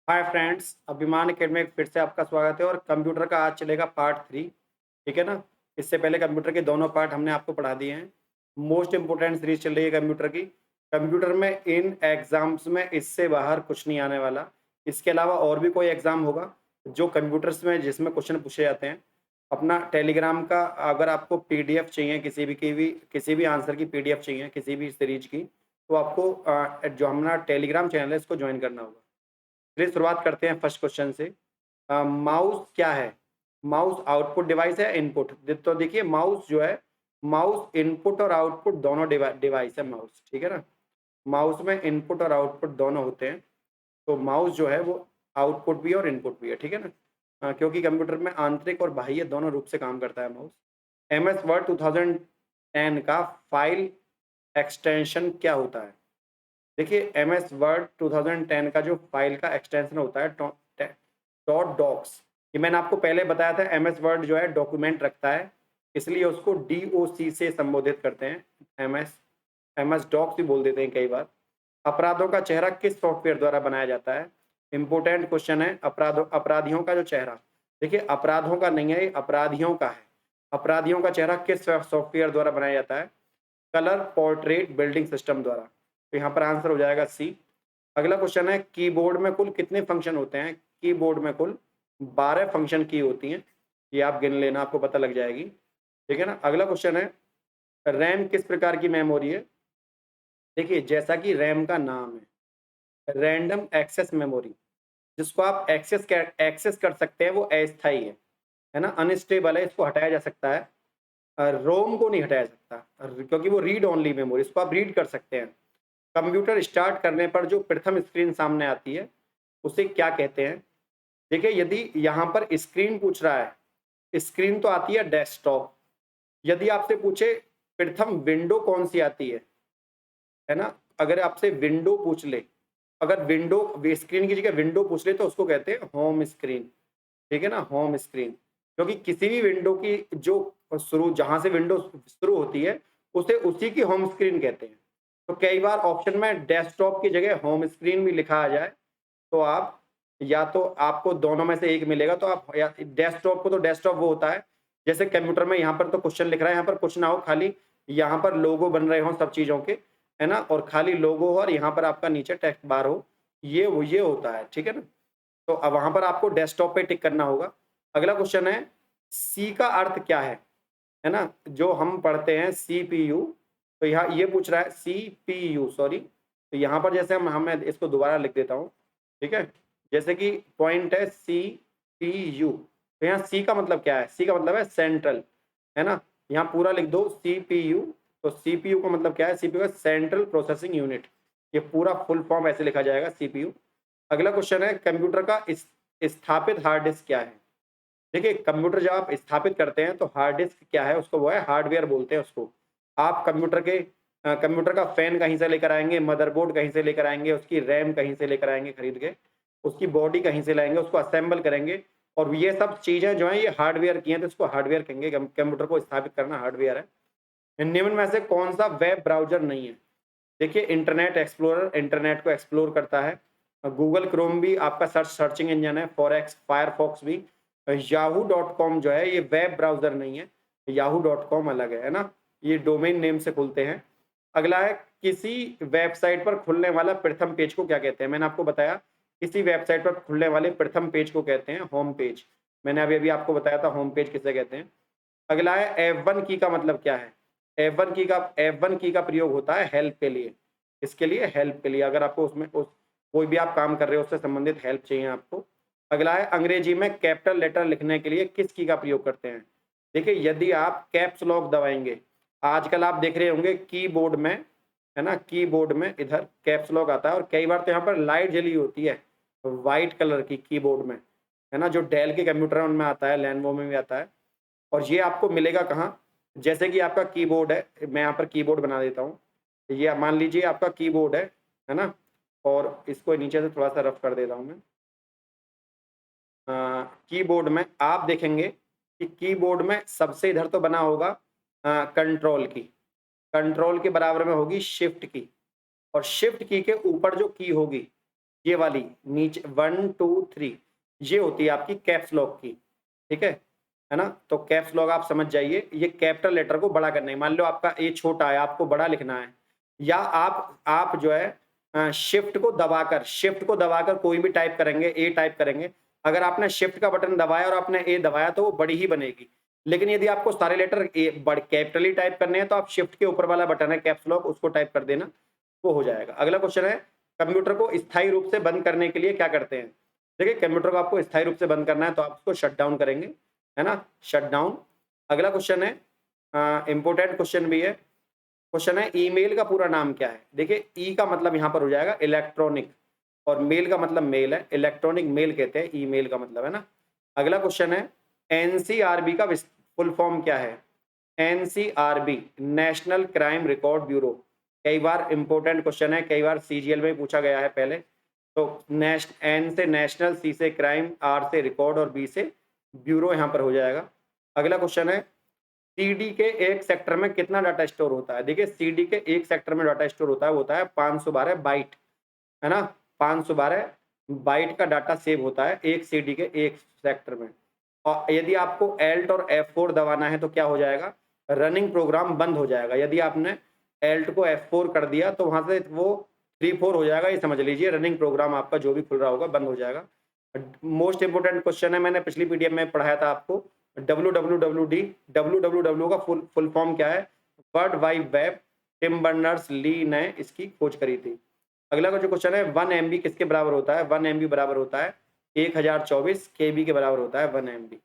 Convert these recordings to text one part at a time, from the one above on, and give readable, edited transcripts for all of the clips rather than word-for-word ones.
Hi friends, अभिमान academy में फिर से आपका स्वागत है। और कंप्यूटर का आज चलेगा पार्ट 3। ठीक है ना। इससे पहले कंप्यूटर के दोनों पार्ट हमने आपको पढ़ा दिए हैं। मोस्ट इंपोर्टेंट सीरीज चल रही है कंप्यूटर की। कंप्यूटर में इन एग्जाम्स में इससे बाहर कुछ नहीं आने वाला। इसके अलावा और भी कोई एग्जाम होगा जो कंप्यूटर्स में जिसमें क्वेश्चन पूछे जाते हैं। अपना टेलीग्राम का अगर आपको पीडीएफ चाहिए, किसी भी आंसर की पीडीएफ चाहिए किसी भी सीरीज की, तो आपको जो हमारा टेलीग्राम चैनल है इसको ज्वाइन करना होगा। चलिए शुरुआत करते हैं फर्स्ट क्वेश्चन से। माउस क्या है? माउस आउटपुट डिवाइस है इनपुट? तो देखिए, माउस जो है, माउस इनपुट और आउटपुट दोनों डिवाइस है माउस। ठीक है ना। माउस में इनपुट और आउटपुट दोनों होते हैं। तो माउस जो है वो आउटपुट भी है और इनपुट भी है। ठीक है ना। क्योंकि कंप्यूटर में आंतरिक और बाह्य दोनों रूप से काम करता है माउस। एम एस वर्ड 2010 का फाइल एक्सटेंशन क्या होता है? देखिए, एम एस वर्ड 2010 का जो फाइल का एक्सटेंशन होता है डॉट डॉक्स। ये मैंने आपको पहले बताया था। एम एस वर्ड जो है डॉक्यूमेंट रखता है, इसलिए उसको डीओसी से संबोधित करते हैं। एम एस डॉक्स भी बोल देते हैं कई बार। अपराधों का चेहरा किस सॉफ्टवेयर द्वारा बनाया जाता है? इंपोर्टेंट क्वेश्चन है। अपराधियों का जो चेहरा, देखिए अपराधों का नहीं है, ये अपराधियों का है। अपराधियों का चेहरा किस सॉफ्टवेयर द्वारा बनाया जाता है? कलर पोर्ट्रेट बिल्डिंग सिस्टम द्वारा। तो यहाँ पर आंसर हो जाएगा सी। अगला क्वेश्चन है, कीबोर्ड में कुल कितने फंक्शन होते हैं? कीबोर्ड में कुल 12 फंक्शन की होती हैं। ये आप गिन लेना, आपको पता लग जाएगी। ठीक है ना। अगला क्वेश्चन है, रैम किस प्रकार की मेमोरी है? देखिए, जैसा कि रैम का नाम है, रैंडम एक्सेस मेमोरी। जिसको आप एक्सेस कर सकते हैं वो अस्थाई है ना, अनस्टेबल है, इसको हटाया जा सकता है। रोम को नहीं हटाया जा सकता क्योंकि वो रीड ओनली मेमोरी, इसको आप रीड कर सकते हैं। कंप्यूटर स्टार्ट करने पर जो प्रथम स्क्रीन सामने आती है उसे क्या कहते हैं? देखिए, यदि यहाँ पर स्क्रीन पूछ रहा है, स्क्रीन तो आती है डेस्कटॉप। यदि आपसे पूछे प्रथम विंडो कौन सी आती है ना, अगर आपसे विंडो पूछ ले, अगर विंडो स्क्रीन की जगह विंडो पूछ ले तो उसको कहते हैं होम स्क्रीन। ठीक है ना, होम स्क्रीन। क्योंकि किसी भी विंडो की जो शुरू, जहां से विंडो शुरू होती है उसे उसी की होम स्क्रीन कहते हैं। तो कई बार ऑप्शन में डेस्कटॉप की जगह होम स्क्रीन भी लिखा आ जाए तो आप, या तो आपको दोनों में से एक मिलेगा। तो आप या डेस्कटॉप को, तो डेस्कटॉप वो होता है जैसे कंप्यूटर में यहाँ पर तो क्वेश्चन लिख रहा है, यहाँ पर कुछ ना हो, खाली यहाँ पर लोगो बन रहे हो सब चीजों के, है ना, और खाली लोगो हो और यहाँ पर आपका नीचे टेक्स्ट बार हो, ये होता है। ठीक है ना। तो अब वहां पर आपको डेस्कटॉप पे टिक करना होगा। अगला क्वेश्चन है, सी का अर्थ क्या है ना, जो हम पढ़ते हैं सीपीयू। तो यहाँ ये पूछ रहा है सीपीयू, सॉरी। तो यहाँ पर जैसे मैं इसको दोबारा लिख देता हूँ। ठीक है। जैसे कि पॉइंट है सीपीयू, तो यहाँ सी का मतलब क्या है? सी का मतलब है सेंट्रल, है ना। यहाँ पूरा लिख दो सीपीयू। तो सीपीयू का मतलब क्या है? सीपीयू का सेंट्रल प्रोसेसिंग यूनिट। ये पूरा फुल फॉर्म ऐसे लिखा जाएगा, सीपीयू। अगला क्वेश्चन है, कंप्यूटर का स्थापित हार्ड डिस्क क्या है? देखिए, कंप्यूटर जब आप स्थापित करते हैं तो हार्ड डिस्क क्या है उसको, वो है हार्डवेयर बोलते हैं उसको। आप कंप्यूटर का फैन कहीं से लेकर आएंगे, मदरबोर्ड कहीं से लेकर आएंगे, उसकी रैम कहीं से लेकर आएंगे खरीद के, उसकी बॉडी कहीं से लाएंगे, उसको असेंबल करेंगे, और ये सब चीजें जो है ये हार्डवेयर की हैं, तो इसको हार्डवेयर कहेंगे। कंप्यूटर को स्थापित करना हार्डवेयर है। निम्न में से कौन सा वेब ब्राउजर नहीं है? देखिए, इंटरनेट एक्सप्लोरर इंटरनेट को एक्सप्लोर करता है। गूगल क्रोम भी आपका सर्चिंग इंजन है, फॉरेक्स फायरफॉक्स भी। याहू डॉट कॉम जो है ये वेब ब्राउजर नहीं है, याहू डॉट कॉम अलग है ना। ये डोमेन नेम से खुलते हैं। अगला है, किसी वेबसाइट पर खुलने वाला प्रथम पेज को क्या कहते हैं? मैंने आपको बताया, किसी वेबसाइट पर खुलने वाले प्रथम पेज को कहते हैं होम पेज। मैंने अभी अभी आपको बताया था होम पेज किसे कहते हैं। अगला है, F1 की का मतलब क्या है? F1 की का प्रयोग होता है हेल्प के लिए। इसके लिए हेल्प के लिए, अगर आपको उसमें कोई भी आप काम कर रहे हो उससे संबंधित हेल्प चाहिए आपको। अगला है, अंग्रेजी में कैपिटल लेटर लिखने के लिए किस की का प्रयोग करते हैं? देखिए, यदि आप कैप्स लॉक दबाएंगे, आजकल आप देख रहे होंगे कीबोर्ड में, है ना, कीबोर्ड में इधर कैप्स लॉक आता है, और कई बार तो यहाँ पर लाइट जली होती है व्हाइट कलर की कीबोर्ड में, है ना, जो डेल के कंप्यूटर है उनमें आता है, लेनोवो में भी आता है। और ये आपको मिलेगा कहाँ? जैसे कि आपका कीबोर्ड है, मैं यहाँ पर कीबोर्ड बना देता हूँ। ये मान लीजिए आपका कीबोर्ड है ना, और इसको नीचे से थोड़ा सा रफ कर देता हूँ मैं। कीबोर्ड में आप देखेंगे कि कीबोर्ड में सबसे इधर तो बना होगा कंट्रोल की, कंट्रोल के बराबर में होगी शिफ्ट की, और शिफ्ट की के ऊपर जो की होगी ये वाली नीचे 1 2 3 ये होती है आपकी कैप्स लॉक की, ठीक है ना? तो कैप्स लॉक आप समझ जाइए, ये कैपिटल लेटर को बड़ा करना है। मान लो आपका ए छोटा है, आपको बड़ा लिखना है, या आप जो है शिफ्ट को दबाकर कोई भी टाइप करेंगे, ए टाइप करेंगे। अगर आपने शिफ्ट का बटन दबाया और आपने ए दबाया तो वो बड़ी ही बनेगी। लेकिन यदि आपको सारे लेटर ए बड़ कैपिटल ही टाइप करने हैं तो आप शिफ्ट के ऊपर वाला बटन है कैप्स लॉक, उसको टाइप कर देना, वो हो जाएगा। अगला क्वेश्चन है, कंप्यूटर को स्थायी रूप से बंद करने के लिए क्या करते हैं? देखिए, कंप्यूटर को आपको स्थायी रूप से बंद करना है तो आप उसको शट डाउन करेंगे, है ना? Shut down. अगला क्वेश्चन है, इंपॉर्टेंट क्वेश्चन भी है। क्वेश्चन है, ईमेल का पूरा नाम क्या है? देखिए, ई का मतलब यहाँ पर हो जाएगा इलेक्ट्रॉनिक, और मेल का मतलब मेल है, इलेक्ट्रॉनिक मेल कहते हैं ईमेल का मतलब, है ना? अगला क्वेश्चन है, एनसीआरबी का फुल फॉर्म क्या है? NCRB, national crime record bureau. कई बार इंपॉर्टेंट क्वेश्चन है, कई बार सीजीएल में पूछा गया है पहले। तो एन से नेशनल, सी से क्राइम, आर से रिकॉर्ड और बी से ब्यूरो यहाँ पर हो जाएगा। अगला क्वेश्चन है, सीडी के एक सेक्टर में कितना डाटा स्टोर होता है? देखिए, सीडी के एक सेक्टर में डाटा स्टोर होता है 512 बाइट, है ना? 512 बाइट का डाटा सेव होता है एक सीडी के एक सेक्टर में। और यदि आपको एल्ट और F4 दबाना है तो क्या हो जाएगा? रनिंग प्रोग्राम बंद हो जाएगा। यदि आपने एल्ट को F4 कर दिया तो वहां से वो 3-4 हो जाएगा, ये समझ लीजिए। रनिंग प्रोग्राम आपका जो भी खुल रहा होगा बंद हो जाएगा। मोस्ट इंपोर्टेंट क्वेश्चन है, मैंने पिछली पीडीएफ में पढ़ाया था आपको, www का फुल फॉर्म क्या है? World wide web. Tim Berners Lee ने इसकी खोज करी थी। अगला का जो क्वेश्चन है, 1 MB किसके बराबर होता है? 1 MB बराबर होता है 1024 KB के बराबर होता है 1 MB।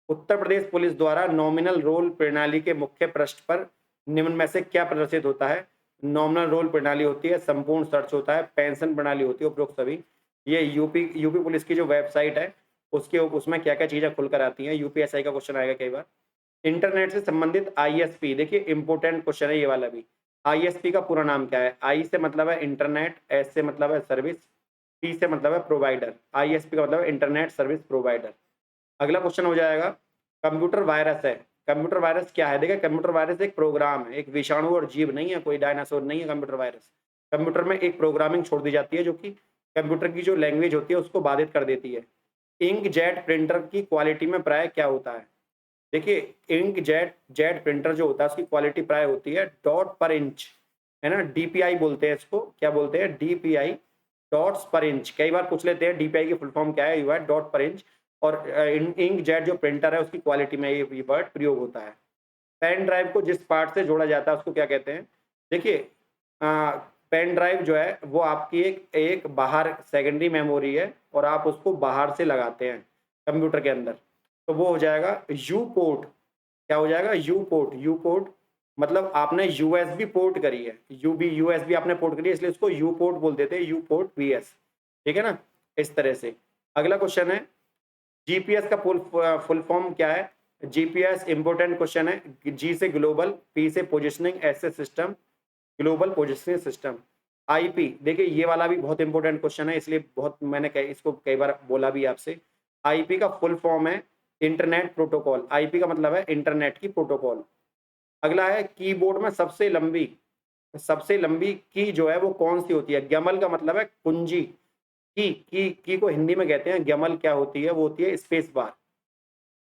उत्तर प्रदेश पुलिस द्वारा नॉमिनल रोल प्रणाली के मुख्य पृष्ठ पर निम्न में से क्या प्रदर्शित होता है? नॉमिनल रोल प्रणाली होती है, संपूर्ण सर्च होता है, पेंशन प्रणाली होती है, उपरोक्त सभी। ये यूपी पुलिस की जो वेबसाइट है उसके उसमें क्या क्या चीजें खुलकर आती हैं, यूपीएसआई का क्वेश्चन आएगा कई बार। इंटरनेट से संबंधित आईएसपी, देखिए इंपोर्टेंट क्वेश्चन है ये वाला भी। आईएसपी का पूरा नाम क्या है? आई से मतलब है इंटरनेट, एस से मतलब है सर्विस, पी से मतलब है प्रोवाइडर। आईएसपी का मतलब है इंटरनेट सर्विस प्रोवाइडर। अगला क्वेश्चन हो जाएगा, कंप्यूटर वायरस है। कंप्यूटर वायरस क्या है? देखिए, कंप्यूटर वायरस एक प्रोग्राम है, एक विषाणु और जीव नहीं है, कोई डायनासोर नहीं है कंप्यूटर वायरस। कंप्यूटर में एक प्रोग्रामिंग छोड़ दी जाती है जो कि कंप्यूटर की जो लैंग्वेज होती है उसको बाधित कर देती है। इंक जेट प्रिंटर की क्वालिटी में प्राय क्या होता है? देखिए, इंक जेट प्रिंटर जो होता है उसकी क्वालिटी प्राय होती है डॉट पर इंच, है ना? डीपीआई बोलते हैं इसको, क्या बोलते हैं? डीपीआई, डॉट्स पर इंच। कई बार पूछ लेते हैं डीपीआई की फुल फॉर्म क्या है, यू डॉट पर इंच। और इंक जेट जो प्रिंटर है उसकी क्वालिटी में ये वर्ड प्रयोग होता है। पेन ड्राइव को जिस पार्ट से जोड़ा जाता है उसको क्या कहते हैं? देखिए, पेन ड्राइव जो है वो आपकी एक बाहर सेकेंडरी मेमोरी है और आप उसको बाहर से लगाते हैं कंप्यूटर के अंदर, तो वो हो जाएगा यू पोर्ट। क्या हो जाएगा? You port. यू पोर्ट मतलब आपने यूएसबी पोर्ट करी है, यूएसबी आपने पोर्ट करी है, इसलिए इसको यू पोर्ट बोल देते हैं, यू पोर्ट वीएस, ठीक है ना? इस तरह से। अगला क्वेश्चन है, जीपीएस का फुल फॉर्म क्या है? जीपीएस इंपोर्टेंट क्वेश्चन है। जी से ग्लोबल, पी से पोजिशनिंग, एस से system, global positioning system. IP, देखिए ये वाला भी बहुत इंपॉर्टेंट क्वेश्चन है, इसलिए बहुत मैंने इसको कई बार बोला भी आपसे। आईपी का फुल फॉर्म है इंटरनेट प्रोटोकॉल। आईपी का मतलब है इंटरनेट की प्रोटोकॉल। अगला है, कीबोर्ड में सबसे लंबी की जो है वो कौन सी होती है? ग्यमल का मतलब है कुंजी। की को हिंदी में कहते हैं ग्यमल। क्या होती है? वो होती है स्पेस बार।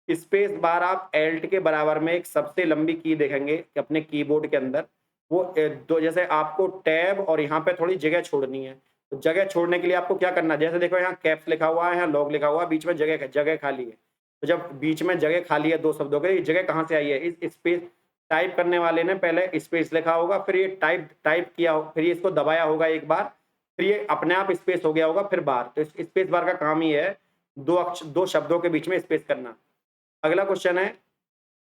स्पेस बार आप एल्ट के बराबर में एक सबसे लंबी की देखेंगे कि अपने कीबोर्ड के अंदर, वो दो, जैसे आपको टैब और यहाँ पे थोड़ी जगह छोड़नी है, तो जगह छोड़ने के लिए आपको क्या करना है? जैसे देखो यहाँ कैप्स लिखा हुआ है, यहाँ लॉग लिखा हुआ है, बीच में जगह खाली है। तो जब बीच में जगह खाली है दो शब्दों के, जगह कहाँ से आई है? इस स्पेस टाइप करने वाले ने पहले स्पेस लिखा होगा, फिर ये टाइप किया हो, फिर ये इसको दबाया होगा एक बार, फिर ये अपने आप स्पेस हो गया होगा, फिर बार। तो स्पेस बार का काम ही है दो शब्दों के बीच में स्पेस करना। अगला क्वेश्चन है,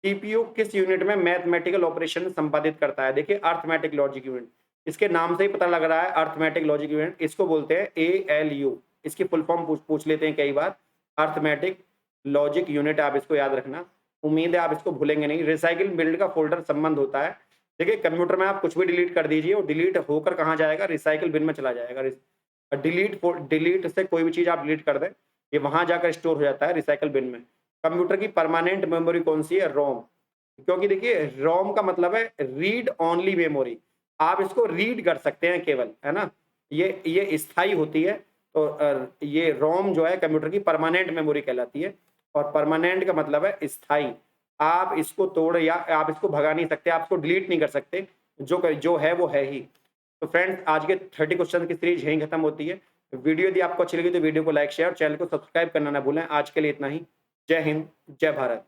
सीपीयू किस यूनिट में मैथमेटिकल ऑपरेशन संपादित करता है? देखिए, अर्थमेटिक लॉजिक यूनिट, इसके नाम से ही पता लग रहा है अर्थमेटिक लॉजिक यूनिट, इसको बोलते हैं एएलयू। इसकी फुल फॉर्म पूछ लेते हैं कई बार, अर्थमेटिक लॉजिक यूनिट, आप इसको याद रखना। उम्मीद है आप इसको भूलेंगे नहीं। रिसाइकिल बिल्ड का फोल्डर संबंध होता है। देखिए, कंप्यूटर में आप कुछ भी डिलीट कर दीजिए, और डिलीट होकर कहाँ जाएगा? रिसाइकिल बिन में चला जाएगा। डिलीट से कोई भी चीज आप डिलीट कर दें, ये वहां जाकर स्टोर हो जाता है रिसाइकिल बिन में। कंप्यूटर की परमानेंट मेमोरी कौन सी है? रोम। क्योंकि देखिए, रोम का मतलब है रीड ओनली मेमोरी, आप इसको रीड कर सकते हैं केवल, है ना? ये स्थायी होती है, तो ये रोम जो है कंप्यूटर की परमानेंट मेमोरी कहलाती है, और परमानेंट का मतलब है स्थायी। आप इसको तोड़ या आप इसको भगा नहीं सकते, आप इसको डिलीट नहीं कर सकते, जो है वो है ही। तो फ्रेंड्स, आज के 30 क्वेश्चन की सीरीज यहीं खत्म होती है। वीडियो यदि आपको अच्छी लगी तो वीडियो को लाइक, शेयर और चैनल को सब्सक्राइब करना ना भूलें। आज के लिए इतना ही। जय हिंद, जय भारत।